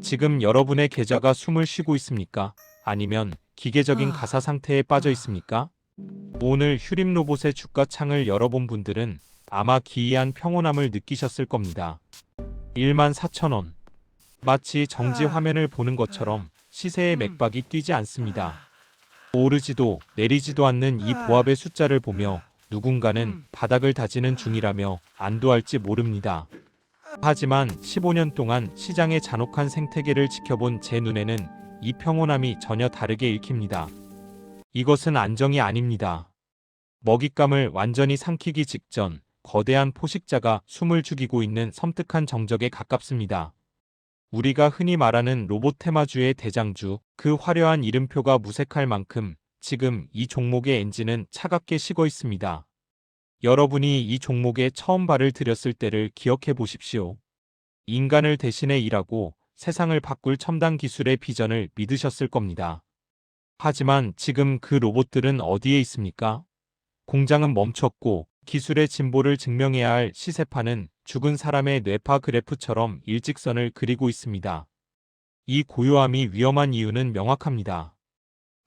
지금 여러분의 계좌가 숨을 쉬고 있습니까? 아니면 기계적인 가사 상태에 빠져 있습니까? 오늘 휴림 로봇의 주가 창을 열어본 분들은 아마 기이한 평온함을 느끼셨을 겁니다. 14,000원. 마치 정지 화면을 보는 것처럼 시세의 맥박이 뛰지 않습니다. 오르지도 내리지도 않는 이 보합의 숫자를 보며 누군가는 바닥을 다지는 중이라며 안도할지 모릅니다. 하지만 15년 동안 시장의 잔혹한 생태계를 지켜본 제 눈에는 이 평온함이 전혀 다르게 읽힙니다. 이것은 안정이 아닙니다. 먹잇감을 완전히 삼키기 직전 거대한 포식자가 숨을 죽이고 있는 섬뜩한 정적에 가깝습니다. 우리가 흔히 말하는 로봇 테마주의 대장주, 그 화려한 이름표가 무색할 만큼 지금 이 종목의 엔진은 차갑게 식어 있습니다. 여러분이 이 종목에 처음 발을 들였을 때를 기억해 보십시오. 인간을 대신해 일하고 세상을 바꿀 첨단 기술의 비전을 믿으셨을 겁니다. 하지만 지금 그 로봇들은 어디에 있습니까? 공장은 멈췄고 기술의 진보를 증명해야 할 시세판은 죽은 사람의 뇌파 그래프처럼 일직선을 그리고 있습니다. 이 고요함이 위험한 이유는 명확합니다.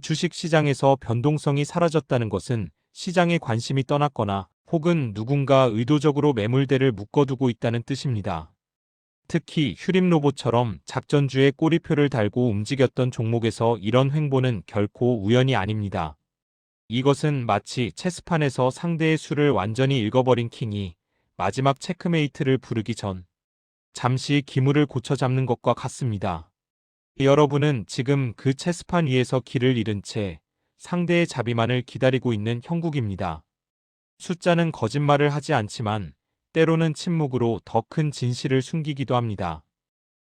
주식 시장에서 변동성이 사라졌다는 것은 시장의 관심이 떠났거나 혹은 누군가 의도적으로 매물대를 묶어두고 있다는 뜻입니다. 특히 휴림 로봇처럼 작전주의 꼬리표를 달고 움직였던 종목에서 이런 횡보는 결코 우연이 아닙니다. 이것은 마치 체스판에서 상대의 수를 완전히 읽어버린 킹이 마지막 체크메이트를 부르기 전 잠시 기물을 고쳐 잡는 것과 같습니다. 여러분은 지금 그 체스판 위에서 길을 잃은 채 상대의 자비만을 기다리고 있는 형국입니다. 숫자는 거짓말을 하지 않지만 때로는 침묵으로 더 큰 진실을 숨기기도 합니다.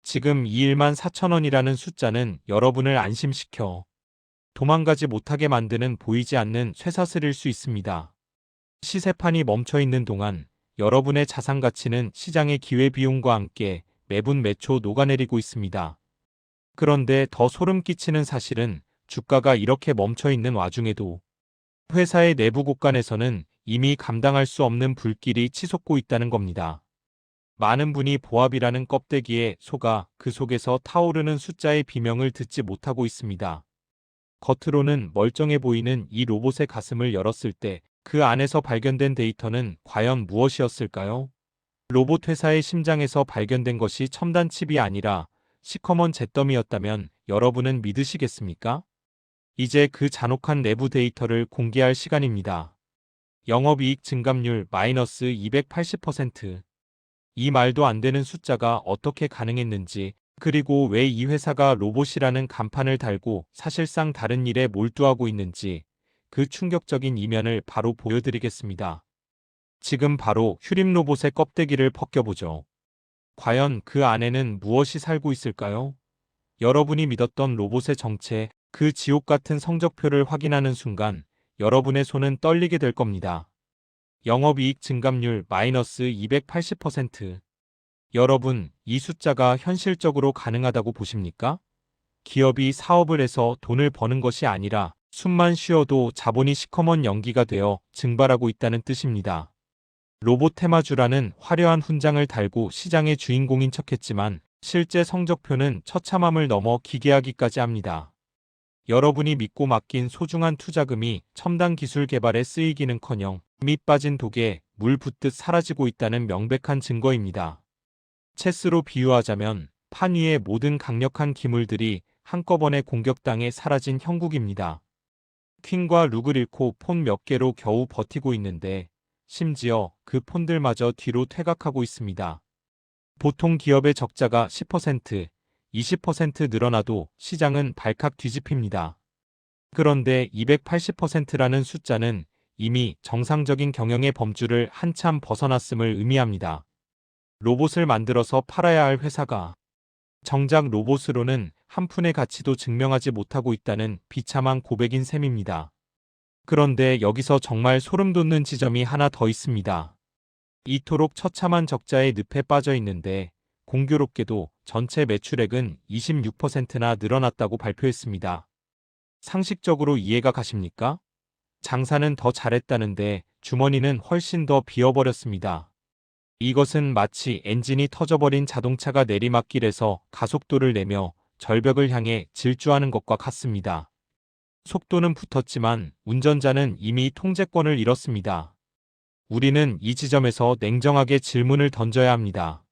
지금 214,000원이라는 숫자는 여러분을 안심시켜 도망가지 못하게 만드는 보이지 않는 쇠사슬일 수 있습니다. 시세판이 멈춰 있는 동안 여러분의 자산 가치는 시장의 기회비용과 함께 매분 매초 녹아내리고 있습니다. 그런데 더 소름 끼치는 사실은 주가가 이렇게 멈춰 있는 와중에도 회사의 내부 곳간에서는 이미 감당할 수 없는 불길이 치솟고 있다는 겁니다. 많은 분이 보합이라는 껍데기에 속아 그 속에서 타오르는 숫자의 비명을 듣지 못하고 있습니다. 겉으로는 멀쩡해 보이는 이 로봇의 가슴을 열었을 때 그 안에서 발견된 데이터는 과연 무엇이었을까요? 로봇 회사의 심장에서 발견된 것이 첨단 칩이 아니라 시커먼 잿더미였다면 여러분은 믿으시겠습니까? 이제 그 잔혹한 내부 데이터를 공개할 시간입니다. 영업이익 증감률 마이너스 280%. 이 말도 안 되는 숫자가 어떻게 가능했는지, 그리고 왜 이 회사가 로봇이라는 간판을 달고 사실상 다른 일에 몰두하고 있는지 그 충격적인 이면을 바로 보여드리겠습니다. 지금 바로 휴림 로봇의 껍데기를 벗겨보죠. 과연 그 안에는 무엇이 살고 있을까요? 여러분이 믿었던 로봇의 정체, 그 지옥 같은 성적표를 확인하는 순간 여러분의 손은 떨리게 될 겁니다. 영업이익 증감률 마이너스 280%. 여러분, 이 숫자가 현실적으로 가능하다고 보십니까? 기업이 사업을 해서 돈을 버는 것이 아니라 숨만 쉬어도 자본이 시커먼 연기가 되어 증발하고 있다는 뜻입니다. 로봇 테마주라는 화려한 훈장을 달고 시장의 주인공인 척했지만 실제 성적표는 처참함을 넘어 기괴하기까지 합니다. 여러분이 믿고 맡긴 소중한 투자금이 첨단 기술 개발에 쓰이기는커녕 밑 빠진 독에 물 붓듯 사라지고 있다는 명백한 증거입니다. 체스로 비유하자면 판 위의 모든 강력한 기물들이 한꺼번에 공격당해 사라진 형국입니다. 퀸과 룩을 잃고 폰 몇 개로 겨우 버티고 있는데 심지어 그 폰들마저 뒤로 퇴각하고 있습니다. 보통 기업의 적자가 10%, 20% 늘어나도 시장은 발칵 뒤집힙니다. 그런데 280%라는 숫자는 이미 정상적인 경영의 범주를 한참 벗어났음을 의미합니다. 로봇을 만들어서 팔아야 할 회사가 정작 로봇으로는 한 푼의 가치도 증명하지 못하고 있다는 비참한 고백인 셈입니다. 그런데 여기서 정말 소름 돋는 지점이 하나 더 있습니다. 이토록 처참한 적자의 늪에 빠져 있는데 공교롭게도 전체 매출액은 26%나 늘어났다고 발표했습니다. 상식적으로 이해가 가십니까? 장사는 더 잘했다는데 주머니는 훨씬 더 비어버렸습니다. 이것은 마치 엔진이 터져버린 자동차가 내리막길에서 가속도를 내며 절벽을 향해 질주하는 것과 같습니다. 속도는 붙었지만 운전자는 이미 통제권을 잃었습니다. 우리는 이 지점에서 냉정하게 질문을 던져야 합니다.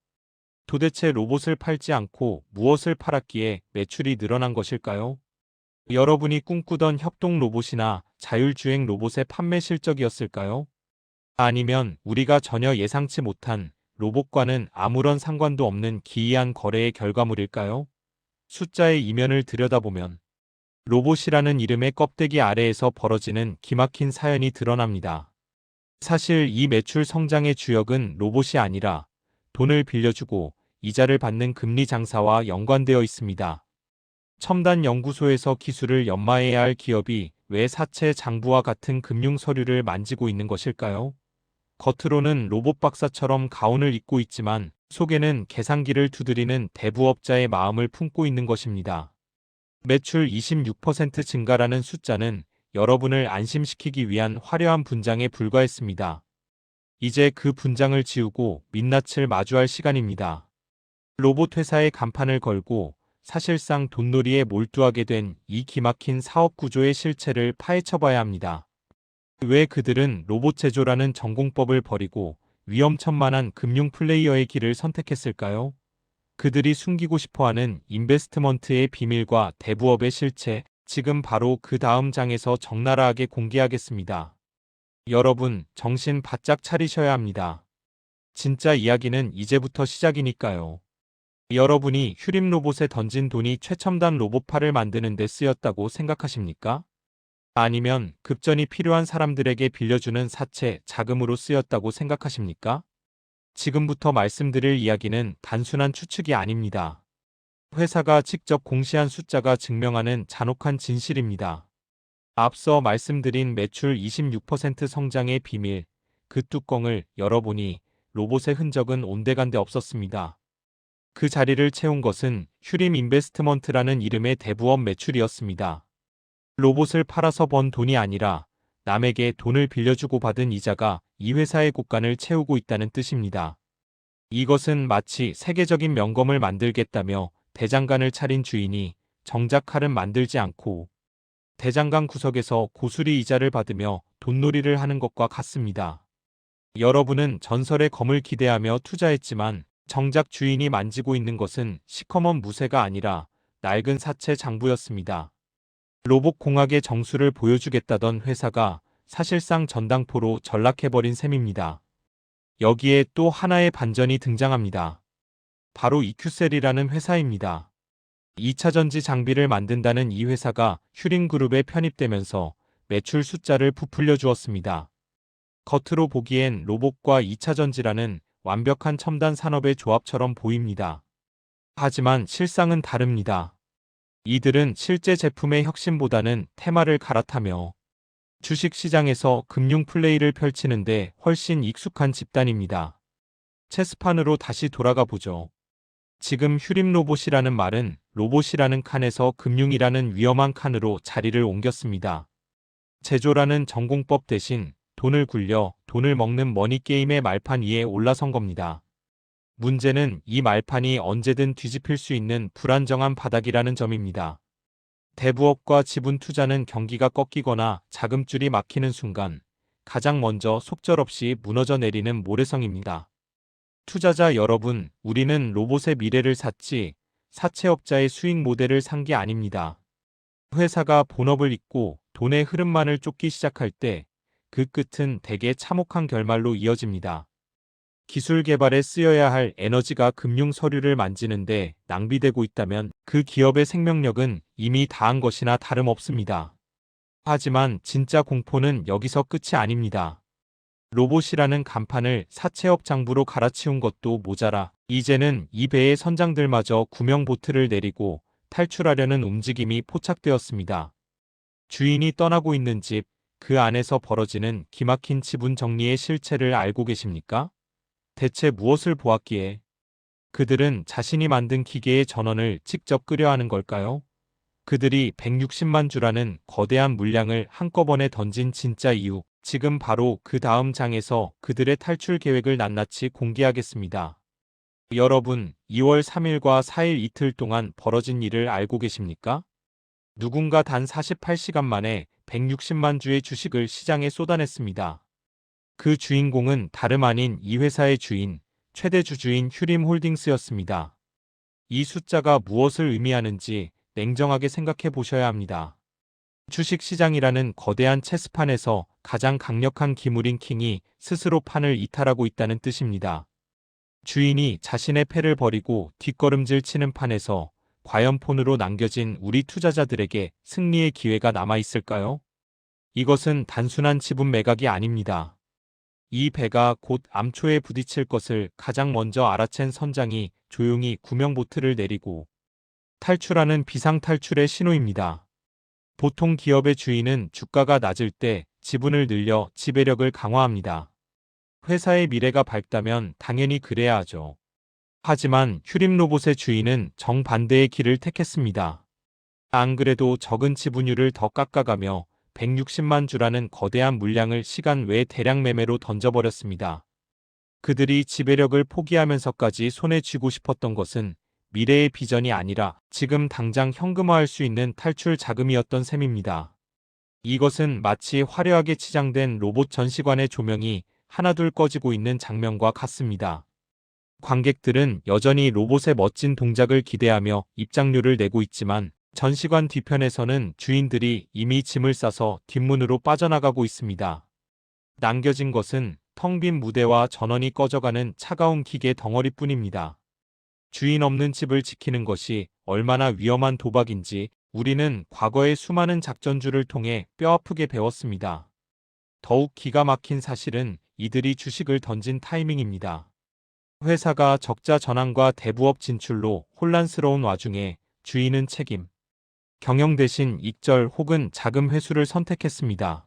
도대체 로봇을 팔지 않고 무엇을 팔았기에 매출이 늘어난 것일까요? 여러분이 꿈꾸던 협동 로봇이나 자율주행 로봇의 판매 실적이었을까요? 아니면 우리가 전혀 예상치 못한 로봇과는 아무런 상관도 없는 기이한 거래의 결과물일까요? 숫자의 이면을 들여다보면 로봇이라는 이름의 껍데기 아래에서 벌어지는 기막힌 사연이 드러납니다. 사실 이 매출 성장의 주역은 로봇이 아니라 돈을 빌려주고 이자를 받는 금리 장사와 연관되어 있습니다. 첨단 연구소에서 기술을 연마해야 할 기업이 왜 사채 장부와 같은 금융 서류를 만지고 있는 것일까요? 겉으로는 로봇 박사처럼 가운을 입고 있지만 속에는 계산기를 두드리는 대부업자의 마음을 품고 있는 것입니다. 매출 26% 증가라는 숫자는 여러분을 안심시키기 위한 화려한 분장에 불과했습니다. 이제 그 분장을 지우고 민낯을 마주할 시간입니다. 로봇 회사의 간판을 걸고 사실상 돈놀이에 몰두하게 된 이 기막힌 사업 구조의 실체를 파헤쳐봐야 합니다. 왜 그들은 로봇 제조라는 전공법을 버리고 위험천만한 금융 플레이어의 길을 선택했을까요? 그들이 숨기고 싶어하는 인베스트먼트의 비밀과 대부업의 실체, 지금 바로 그 다음 장에서 적나라하게 공개하겠습니다. 여러분, 정신 바짝 차리셔야 합니다. 진짜 이야기는 이제부터 시작이니까요. 여러분이 휴림 로봇에 던진 돈이 최첨단 로봇팔을 만드는 데 쓰였다고 생각하십니까? 아니면 급전이 필요한 사람들에게 빌려주는 사채, 자금으로 쓰였다고 생각하십니까? 지금부터 말씀드릴 이야기는 단순한 추측이 아닙니다. 회사가 직접 공시한 숫자가 증명하는 잔혹한 진실입니다. 앞서 말씀드린 매출 26% 성장의 비밀, 그 뚜껑을 열어보니 로봇의 흔적은 온데간데 없었습니다. 그 자리를 채운 것은 휴림 인베스트먼트라는 이름의 대부업 매출이었습니다. 로봇을 팔아서 번 돈이 아니라 남에게 돈을 빌려주고 받은 이자가 이 회사의 곳간을 채우고 있다는 뜻입니다. 이것은 마치 세계적인 명검을 만들겠다며 대장간을 차린 주인이 정작 칼은 만들지 않고 대장간 구석에서 고스란히 이자를 받으며 돈놀이를 하는 것과 같습니다. 여러분은 전설의 검을 기대하며 투자했지만 정작 주인이 만지고 있는 것은 시커먼 무쇠가 아니라 낡은 사채 장부였습니다. 로봇 공학의 정수를 보여주겠다던 회사가 사실상 전당포로 전락해버린 셈입니다. 여기에 또 하나의 반전이 등장합니다. 바로 이큐셀이라는 회사입니다. 2차전지 장비를 만든다는 이 회사가 휴림그룹에 편입되면서 매출 숫자를 부풀려 주었습니다. 겉으로 보기엔 로봇과 2차전지라는 완벽한 첨단 산업의 조합처럼 보입니다. 하지만 실상은 다릅니다. 이들은 실제 제품의 혁신보다는 테마를 갈아타며 주식시장에서 금융 플레이를 펼치는데 훨씬 익숙한 집단입니다. 체스판으로 다시 돌아가 보죠. 지금 휴림 로봇이라는 말은 로봇이라는 칸에서 금융이라는 위험한 칸으로 자리를 옮겼습니다. 제조라는 전공법 대신 돈을 굴려 돈을 먹는 머니게임의 말판 위에 올라선 겁니다. 문제는 이 말판이 언제든 뒤집힐 수 있는 불안정한 바닥이라는 점입니다. 대부업과 지분 투자는 경기가 꺾이거나 자금줄이 막히는 순간 가장 먼저 속절없이 무너져 내리는 모래성입니다. 투자자 여러분, 우리는 로봇의 미래를 샀지 사채업자의 수익 모델을 산 게 아닙니다. 회사가 본업을 잊고 돈의 흐름만을 쫓기 시작할 때 그 끝은 대개 참혹한 결말로 이어집니다. 기술 개발에 쓰여야 할 에너지가 금융 서류를 만지는데 낭비되고 있다면 그 기업의 생명력은 이미 다한 것이나 다름없습니다. 하지만 진짜 공포는 여기서 끝이 아닙니다. 로봇이라는 간판을 사채업 장부로 갈아치운 것도 모자라 이제는 이 배의 선장들마저 구명 보트를 내리고 탈출하려는 움직임이 포착되었습니다. 주인이 떠나고 있는 집, 그 안에서 벌어지는 기막힌 지분 정리의 실체를 알고 계십니까? 대체 무엇을 보았기에 그들은 자신이 만든 기계의 전원을 직접 끄려 하는 걸까요? 그들이 160만 주라는 거대한 물량을 한꺼번에 던진 진짜 이유, 지금 바로 그 다음 장에서 그들의 탈출 계획을 낱낱이 공개하겠습니다. 여러분, 2월 3일과 4일 이틀 동안 벌어진 일을 알고 계십니까? 누군가 단 48시간 만에 160만 주의 주식을 시장에 쏟아냈습니다. 그 주인공은 다름 아닌 이 회사의 주인, 최대 주주인 휴림홀딩스였습니다. 이 숫자가 무엇을 의미하는지 냉정하게 생각해 보셔야 합니다. 주식시장이라는 거대한 체스판에서 가장 강력한 기물인 킹이 스스로 판을 이탈하고 있다는 뜻입니다. 주인이 자신의 패를 버리고 뒷걸음질 치는 판에서 과연 폰으로 남겨진 우리 투자자들에게 승리의 기회가 남아있을까요? 이것은 단순한 지분 매각이 아닙니다. 이 배가 곧 암초에 부딪힐 것을 가장 먼저 알아챈 선장이 조용히 구명보트를 내리고 탈출하는 비상탈출의 신호입니다. 보통 기업의 주인은 주가가 낮을 때 지분을 늘려 지배력을 강화합니다. 회사의 미래가 밝다면 당연히 그래야 하죠. 하지만 휴림로봇의 주인은 정반대의 길을 택했습니다. 안 그래도 적은 지분율을 더 깎아가며 160만 주라는 거대한 물량을 시간 외 대량 매매로 던져버렸습니다. 그들이 지배력을 포기하면서까지 손에 쥐고 싶었던 것은 미래의 비전이 아니라 지금 당장 현금화할 수 있는 탈출 자금이었던 셈입니다. 이것은 마치 화려하게 치장된 로봇 전시관의 조명이 하나둘 꺼지고 있는 장면과 같습니다. 관객들은 여전히 로봇의 멋진 동작을 기대하며 입장료를 내고 있지만 전시관 뒤편에서는 주인들이 이미 짐을 싸서 뒷문으로 빠져나가고 있습니다. 남겨진 것은 텅 빈 무대와 전원이 꺼져가는 차가운 기계 덩어리뿐입니다. 주인 없는 집을 지키는 것이 얼마나 위험한 도박인지 우리는 과거의 수많은 작전주를 통해 뼈아프게 배웠습니다. 더욱 기가 막힌 사실은 이들이 주식을 던진 타이밍입니다. 회사가 적자 전환과 대부업 진출로 혼란스러운 와중에 주인은 책임, 경영 대신 익절 혹은 자금 회수를 선택했습니다.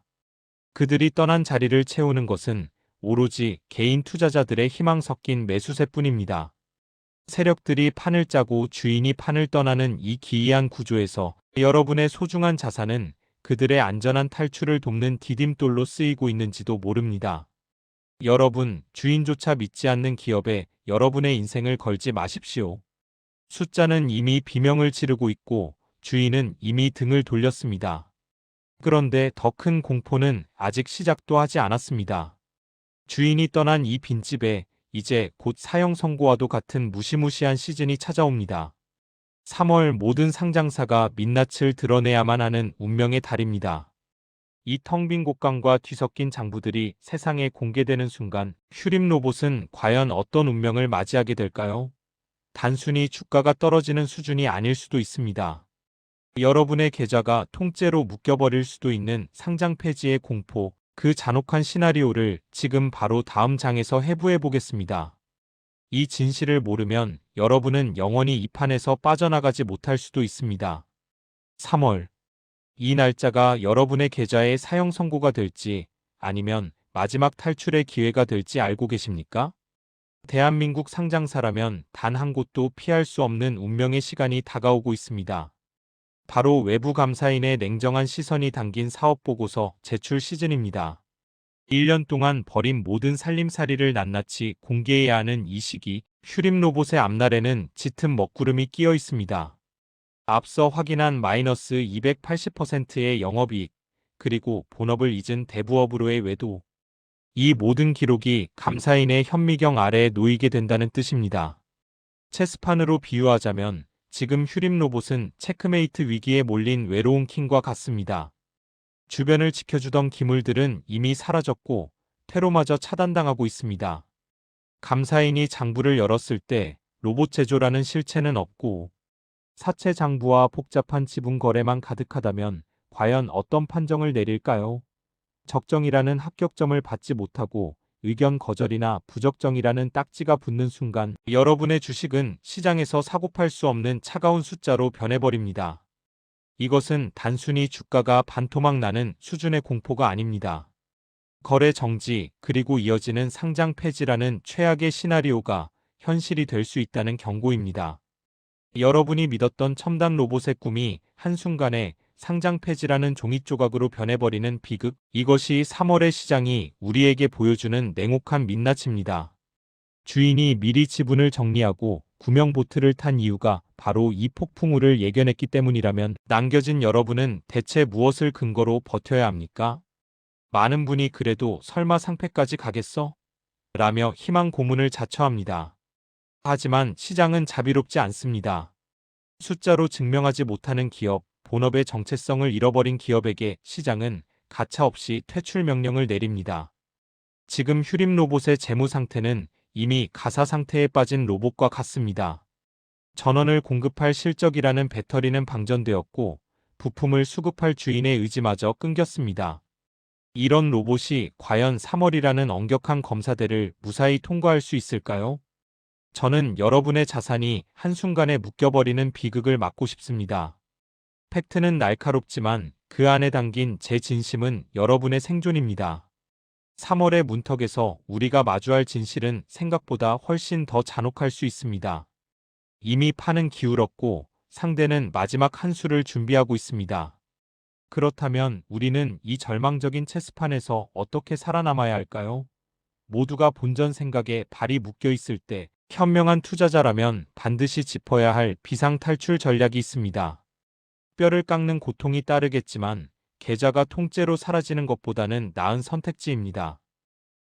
그들이 떠난 자리를 채우는 것은 오로지 개인 투자자들의 희망 섞인 매수세뿐입니다. 세력들이 판을 짜고 주인이 판을 떠나는 이 기이한 구조에서 여러분의 소중한 자산은 그들의 안전한 탈출을 돕는 디딤돌로 쓰이고 있는지도 모릅니다. 여러분, 주인조차 믿지 않는 기업에 여러분의 인생을 걸지 마십시오. 숫자는 이미 비명을 지르고 있고 주인은 이미 등을 돌렸습니다. 그런데 더 큰 공포는 아직 시작도 하지 않았습니다. 주인이 떠난 이 빈집에 이제 곧 사형 선고와도 같은 무시무시한 시즌이 찾아옵니다. 3월 모든 상장사가 민낯을 드러내야만 하는 운명의 달입니다. 이 텅 빈 곳간과 뒤섞인 장부들이 세상에 공개되는 순간 휴림로봇은 과연 어떤 운명을 맞이하게 될까요? 단순히 주가가 떨어지는 수준이 아닐 수도 있습니다. 여러분의 계좌가 통째로 묶여버릴 수도 있는 상장 폐지의 공포, 그 잔혹한 시나리오를 지금 바로 다음 장에서 해부해 보겠습니다. 이 진실을 모르면 여러분은 영원히 이 판에서 빠져나가지 못할 수도 있습니다. 3월. 이 날짜가 여러분의 계좌의 사형 선고가 될지 아니면 마지막 탈출의 기회가 될지 알고 계십니까? 대한민국 상장사라면 단 한 곳도 피할 수 없는 운명의 시간이 다가오고 있습니다. 바로 외부 감사인의 냉정한 시선이 담긴 사업보고서 제출 시즌입니다. 1년 동안 벌인 모든 살림살이를 낱낱이 공개해야 하는 이 시기, 휴림로봇의 앞날에는 짙은 먹구름이 끼어 있습니다. 앞서 확인한 마이너스 280%의 영업이익, 그리고 본업을 잊은 대부업으로의 외도. 이 모든 기록이 감사인의 현미경 아래에 놓이게 된다는 뜻입니다. 체스판으로 비유하자면 지금 휴림로봇은 체크메이트 위기에 몰린 외로운 킹과 같습니다. 주변을 지켜주던 기물들은 이미 사라졌고 퇴로마저 차단당하고 있습니다. 감사인이 장부를 열었을 때 로봇 제조라는 실체는 없고 사채 장부와 복잡한 지분 거래만 가득하다면 과연 어떤 판정을 내릴까요? 적정이라는 합격점을 받지 못하고 의견 거절이나 부적정이라는 딱지가 붙는 순간 여러분의 주식은 시장에서 사고팔 수 없는 차가운 숫자로 변해버립니다. 이것은 단순히 주가가 반토막 나는 수준의 공포가 아닙니다. 거래 정지 그리고 이어지는 상장 폐지라는 최악의 시나리오가 현실이 될 수 있다는 경고입니다. 여러분이 믿었던 첨단 로봇의 꿈이 한순간에 상장 폐지라는 종이 조각으로 변해버리는 비극, 이것이 3월의 시장이 우리에게 보여주는 냉혹한 민낯입니다. 주인이 미리 지분을 정리하고 구명 보트를 탄 이유가 바로 이 폭풍우를 예견했기 때문이라면 남겨진 여러분은 대체 무엇을 근거로 버텨야 합니까? 많은 분이 그래도 설마 상패까지 가겠어? 라며 희망 고문을 자처합니다. 하지만 시장은 자비롭지 않습니다. 숫자로 증명하지 못하는 기업, 본업의 정체성을 잃어버린 기업에게 시장은 가차없이 퇴출 명령을 내립니다. 지금 휴림 로봇의 재무 상태는 이미 가사 상태에 빠진 로봇과 같습니다. 전원을 공급할 실적이라는 배터리는 방전되었고 부품을 수급할 주인의 의지마저 끊겼습니다. 이런 로봇이 과연 3월이라는 엄격한 검사대를 무사히 통과할 수 있을까요? 저는 여러분의 자산이 한순간에 묶여버리는 비극을 막고 싶습니다. 팩트는 날카롭지만 그 안에 담긴 제 진심은 여러분의 생존입니다. 3월의 문턱에서 우리가 마주할 진실은 생각보다 훨씬 더 잔혹할 수 있습니다. 이미 판은 기울었고 상대는 마지막 한 수를 준비하고 있습니다. 그렇다면 우리는 이 절망적인 체스판에서 어떻게 살아남아야 할까요? 모두가 본전 생각에 발이 묶여 있을 때 현명한 투자자라면 반드시 짚어야 할 비상 탈출 전략이 있습니다. 뼈를 깎는 고통이 따르겠지만 계좌가 통째로 사라지는 것보다는 나은 선택지입니다.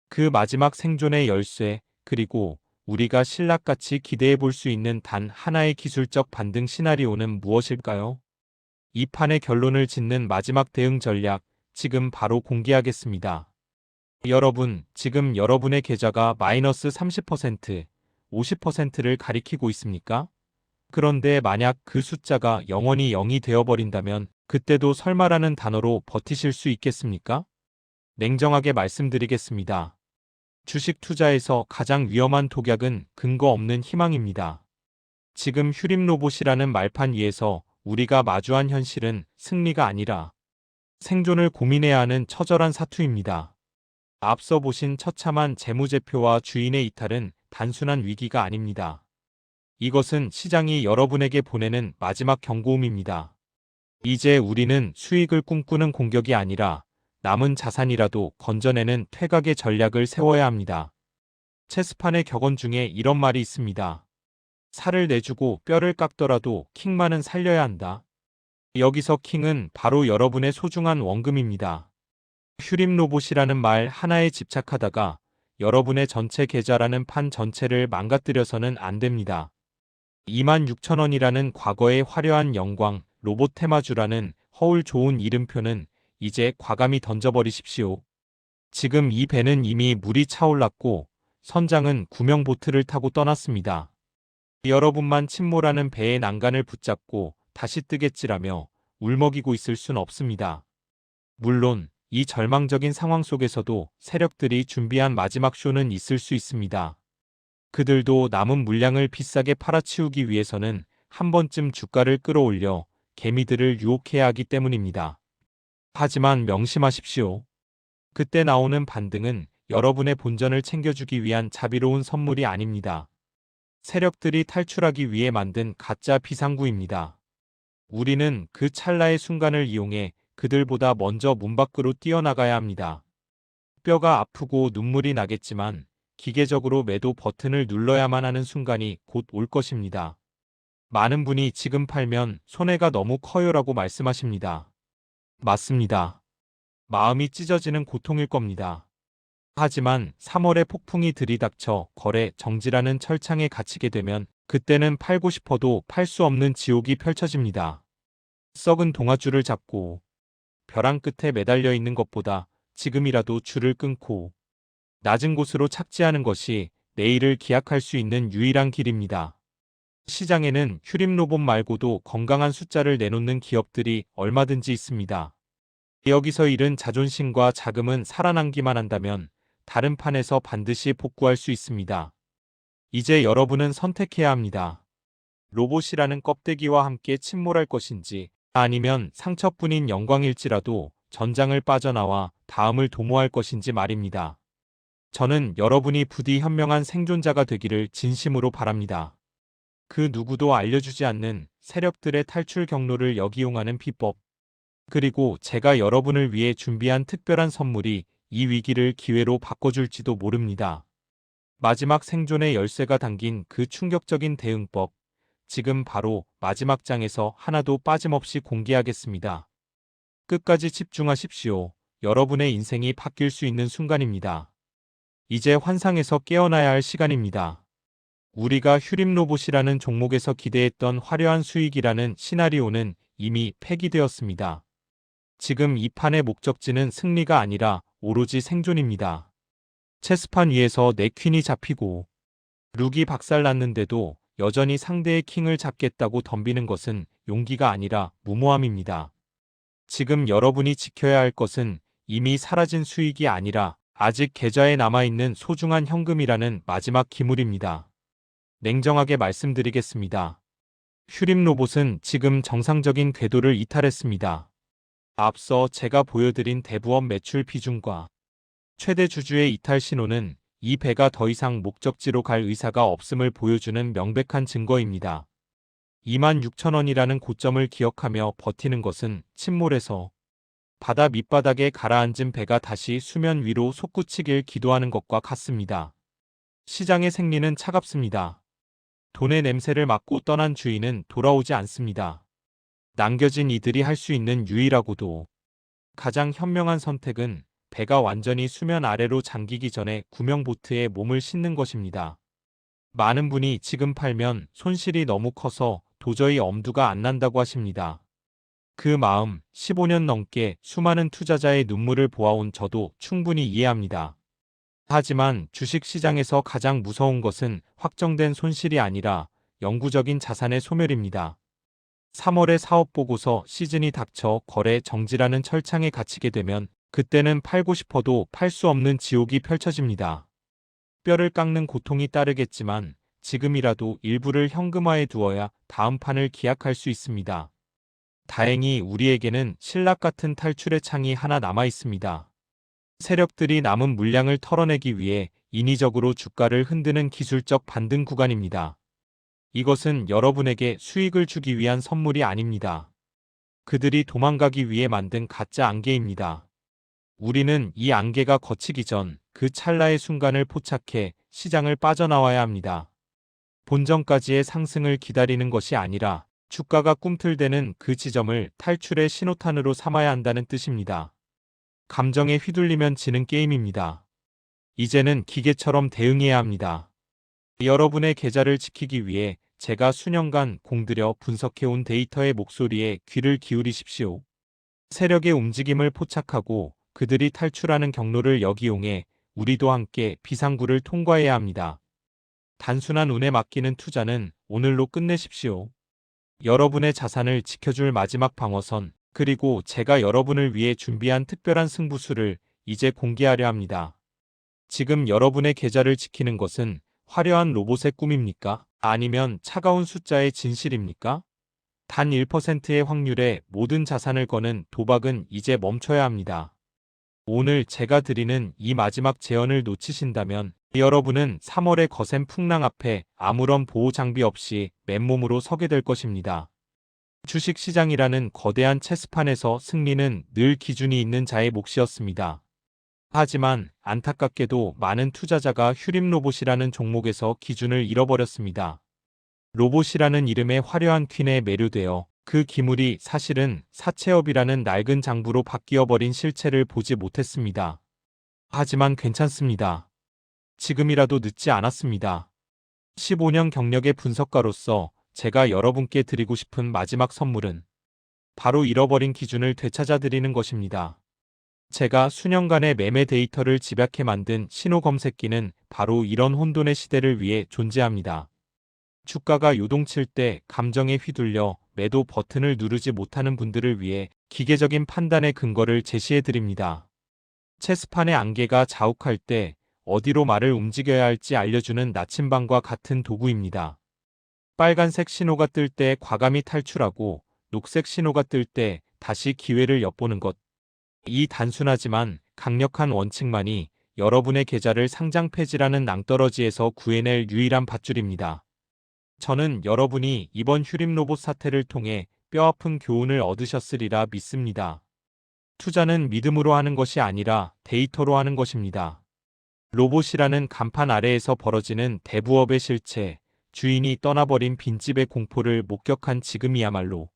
그 마지막 생존의 열쇠, 그리고 우리가 신락같이 기대해 볼 수 있는 단 하나의 기술적 반등 시나리오는 무엇일까요? 이 판의 결론을 짓는 마지막 대응 전략, 지금 바로 공개하겠습니다. 여러분, 지금 여러분의 계좌가 마이너스 30%, 50%를 가리키고 있습니까? 그런데 만약 그 숫자가 영원히 0이 되어버린다면 그때도 설마라는 단어로 버티실 수 있겠습니까? 냉정하게 말씀드리겠습니다. 주식 투자에서 가장 위험한 독약은 근거 없는 희망입니다. 지금 휴림 로봇이라는 말판 위에서 우리가 마주한 현실은 승리가 아니라 생존을 고민해야 하는 처절한 사투입니다. 앞서 보신 처참한 재무제표와 주인의 이탈은 단순한 위기가 아닙니다. 이것은 시장이 여러분에게 보내는 마지막 경고음입니다. 이제 우리는 수익을 꿈꾸는 공격이 아니라 남은 자산이라도 건져내는 퇴각의 전략을 세워야 합니다. 체스판의 격언 중에 이런 말이 있습니다. 살을 내주고 뼈를 깎더라도 킹만은 살려야 한다. 여기서 킹은 바로 여러분의 소중한 원금입니다. 휴림 로봇이라는 말 하나에 집착하다가 여러분의 전체 계좌라는 판 전체를 망가뜨려서는 안 됩니다. 26,000원이라는 과거의 화려한 영광, 로봇 테마주라는 허울 좋은 이름표는 이제 과감히 던져버리십시오. 지금 이 배는 이미 물이 차올랐고 선장은 구명 보트를 타고 떠났습니다. 여러분만 침몰하는 배의 난간을 붙잡고 다시 뜨겠지라며 울먹이고 있을 순 없습니다. 물론 이 절망적인 상황 속에서도 세력들이 준비한 마지막 쇼는 있을 수 있습니다. 그들도 남은 물량을 비싸게 팔아치우기 위해서는 한 번쯤 주가를 끌어올려 개미들을 유혹해야 하기 때문입니다. 하지만 명심하십시오. 그때 나오는 반등은 여러분의 본전을 챙겨주기 위한 자비로운 선물이 아닙니다. 세력들이 탈출하기 위해 만든 가짜 비상구입니다. 우리는 그 찰나의 순간을 이용해 그들보다 먼저 문 밖으로 뛰어나가야 합니다. 뼈가 아프고 눈물이 나겠지만 기계적으로 매도 버튼을 눌러야만 하는 순간이 곧 올 것입니다. 많은 분이 지금 팔면 손해가 너무 커요라고 말씀하십니다. 맞습니다. 마음이 찢어지는 고통일 겁니다. 하지만 3월의 폭풍이 들이닥쳐 거래 정지라는 철창에 갇히게 되면 그때는 팔고 싶어도 팔 수 없는 지옥이 펼쳐집니다. 썩은 동아줄을 잡고 벼랑 끝에 매달려 있는 것보다 지금이라도 줄을 끊고 낮은 곳으로 착지하는 것이 내일을 기약할 수 있는 유일한 길입니다. 시장에는 휴림 로봇 말고도 건강한 숫자를 내놓는 기업들이 얼마든지 있습니다. 여기서 잃은 자존심과 자금은 살아남기만 한다면 다른 판에서 반드시 복구할 수 있습니다. 이제 여러분은 선택해야 합니다. 로봇이라는 껍데기와 함께 침몰할 것인지 아니면 상처뿐인 영광일지라도 전장을 빠져나와 다음을 도모할 것인지 말입니다. 저는 여러분이 부디 현명한 생존자가 되기를 진심으로 바랍니다. 그 누구도 알려주지 않는 세력들의 탈출 경로를 역이용하는 비법. 그리고 제가 여러분을 위해 준비한 특별한 선물이 이 위기를 기회로 바꿔줄지도 모릅니다. 마지막 생존의 열쇠가 담긴 그 충격적인 대응법, 지금 바로 마지막 장에서 하나도 빠짐없이 공개하겠습니다. 끝까지 집중하십시오. 여러분의 인생이 바뀔 수 있는 순간입니다. 이제 환상에서 깨어나야 할 시간입니다. 우리가 휴림 로봇이라는 종목에서 기대했던 화려한 수익이라는 시나리오는 이미 폐기되었습니다. 지금 이 판의 목적지는 승리가 아니라 오로지 생존입니다. 체스판 위에서 내 퀸이 잡히고 룩이 박살났는데도 여전히 상대의 킹을 잡겠다고 덤비는 것은 용기가 아니라 무모함입니다. 지금 여러분이 지켜야 할 것은 이미 사라진 수익이 아니라 아직 계좌에 남아있는 소중한 현금이라는 마지막 기물입니다. 냉정하게 말씀드리겠습니다. 휴림 로봇은 지금 정상적인 궤도를 이탈했습니다. 앞서 제가 보여드린 대부업 매출 비중과 최대 주주의 이탈 신호는 이 배가 더 이상 목적지로 갈 의사가 없음을 보여주는 명백한 증거입니다. 26,000원이라는 고점을 기억하며 버티는 것은 침몰에서 바다 밑바닥에 가라앉은 배가 다시 수면 위로 솟구치길 기도하는 것과 같습니다. 시장의 생리는 차갑습니다. 돈의 냄새를 맡고 떠난 주인은 돌아오지 않습니다. 남겨진 이들이 할 수 있는 유일하고도 가장 현명한 선택은 배가 완전히 수면 아래로 잠기기 전에 구명보트에 몸을 싣는 것입니다. 많은 분이 지금 팔면 손실이 너무 커서 도저히 엄두가 안 난다고 하십니다. 그 마음 15년 넘게 수많은 투자자의 눈물을 보아온 저도 충분히 이해합니다. 하지만 주식시장에서 가장 무서운 것은 확정된 손실이 아니라 영구적인 자산의 소멸입니다. 3월에 사업보고서 시즌이 닥쳐 거래 정지라는 철창에 갇히게 되면 그때는 팔고 싶어도 팔 수 없는 지옥이 펼쳐집니다. 뼈를 깎는 고통이 따르겠지만 지금이라도 일부를 현금화해 두어야 다음 판을 기약할 수 있습니다. 다행히 우리에게는 신락 같은 탈출의 창이 하나 남아 있습니다. 세력들이 남은 물량을 털어내기 위해 인위적으로 주가를 흔드는 기술적 반등 구간입니다. 이것은 여러분에게 수익을 주기 위한 선물이 아닙니다. 그들이 도망가기 위해 만든 가짜 안개입니다. 우리는 이 안개가 걷히기 전 그 찰나의 순간을 포착해 시장을 빠져나와야 합니다. 본전까지의 상승을 기다리는 것이 아니라 주가가 꿈틀대는 그 지점을 탈출의 신호탄으로 삼아야 한다는 뜻입니다. 감정에 휘둘리면 지는 게임입니다. 이제는 기계처럼 대응해야 합니다. 여러분의 계좌를 지키기 위해 제가 수년간 공들여 분석해온 데이터의 목소리에 귀를 기울이십시오. 세력의 움직임을 포착하고 그들이 탈출하는 경로를 역이용해 우리도 함께 비상구를 통과해야 합니다. 단순한 운에 맡기는 투자는 오늘로 끝내십시오. 여러분의 자산을 지켜줄 마지막 방어선, 그리고 제가 여러분을 위해 준비한 특별한 승부수를 이제 공개하려 합니다. 지금 여러분의 계좌를 지키는 것은 화려한 로봇의 꿈입니까? 아니면 차가운 숫자의 진실입니까? 단 1%의 확률에 모든 자산을 거는 도박은 이제 멈춰야 합니다. 오늘 제가 드리는 이 마지막 제언을 놓치신다면 여러분은 3월의 거센 풍랑 앞에 아무런 보호 장비 없이 맨몸으로 서게 될 것입니다. 주식시장이라는 거대한 체스판에서 승리는 늘 기준이 있는 자의 몫이었습니다. 하지만 안타깝게도 많은 투자자가 휴림 로봇이라는 종목에서 기준을 잃어버렸습니다. 로봇이라는 이름의 화려한 퀸에 매료되어 그 기물이 사실은 사채업이라는 낡은 장부로 바뀌어버린 실체를 보지 못했습니다. 하지만 괜찮습니다. 지금이라도 늦지 않았습니다. 15년 경력의 분석가로서 제가 여러분께 드리고 싶은 마지막 선물은 바로 잃어버린 기준을 되찾아드리는 것입니다. 제가 수년간의 매매 데이터를 집약해 만든 신호 검색기는 바로 이런 혼돈의 시대를 위해 존재합니다. 주가가 요동칠 때 감정에 휘둘려 매도 버튼을 누르지 못하는 분들을 위해 기계적인 판단의 근거를 제시해 드립니다. 체스판의 안개가 자욱할 때 어디로 말을 움직여야 할지 알려주는 나침반과 같은 도구입니다. 빨간색 신호가 뜰 때 과감히 탈출하고 녹색 신호가 뜰 때 다시 기회를 엿보는 것. 이 단순하지만 강력한 원칙만이 여러분의 계좌를 상장 폐지라는 낭떠러지에서 구해낼 유일한 밧줄입니다. 저는 여러분이 이번 휴림 로봇 사태를 통해 뼈아픈 교훈을 얻으셨으리라 믿습니다. 투자는 믿음으로 하는 것이 아니라 데이터로 하는 것입니다. 로봇이라는 간판 아래에서 벌어지는 대부업의 실체, 주인이 떠나버린 빈집의 공포를 목격한 지금이야말로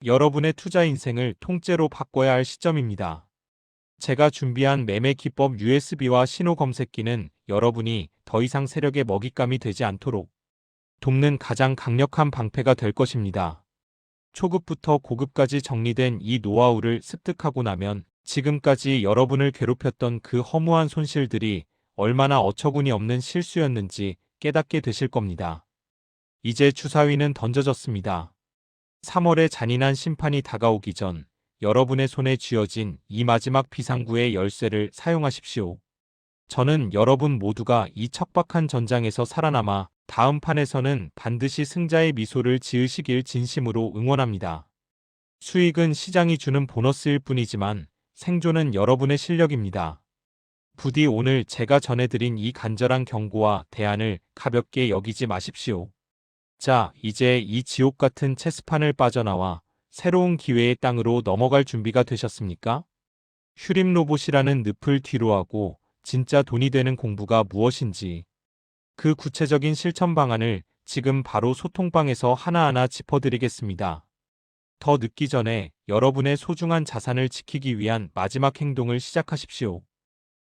여러분의 투자 인생을 통째로 바꿔야 할 시점입니다. 제가 준비한 매매 기법 USB와 신호 검색기는 여러분이 더 이상 세력의 먹잇감이 되지 않도록 돕는 가장 강력한 방패가 될 것입니다. 초급부터 고급까지 정리된 이 노하우를 습득하고 나면 지금까지 여러분을 괴롭혔던 그 허무한 손실들이 얼마나 어처구니 없는 실수였는지 깨닫게 되실 겁니다. 이제 주사위는 던져졌습니다. 3월의 잔인한 심판이 다가오기 전 여러분의 손에 쥐어진 이 마지막 비상구의 열쇠를 사용하십시오. 저는 여러분 모두가 이 척박한 전장에서 살아남아 다음 판에서는 반드시 승자의 미소를 지으시길 진심으로 응원합니다. 수익은 시장이 주는 보너스일 뿐이지만 생존은 여러분의 실력입니다. 부디 오늘 제가 전해드린 이 간절한 경고와 대안을 가볍게 여기지 마십시오. 자, 이제 이 지옥 같은 체스판을 빠져나와 새로운 기회의 땅으로 넘어갈 준비가 되셨습니까? 휴림 로봇이라는 늪을 뒤로하고 진짜 돈이 되는 공부가 무엇인지 그 구체적인 실천 방안을 지금 바로 소통방에서 하나하나 짚어드리겠습니다. 더 늦기 전에 여러분의 소중한 자산을 지키기 위한 마지막 행동을 시작하십시오.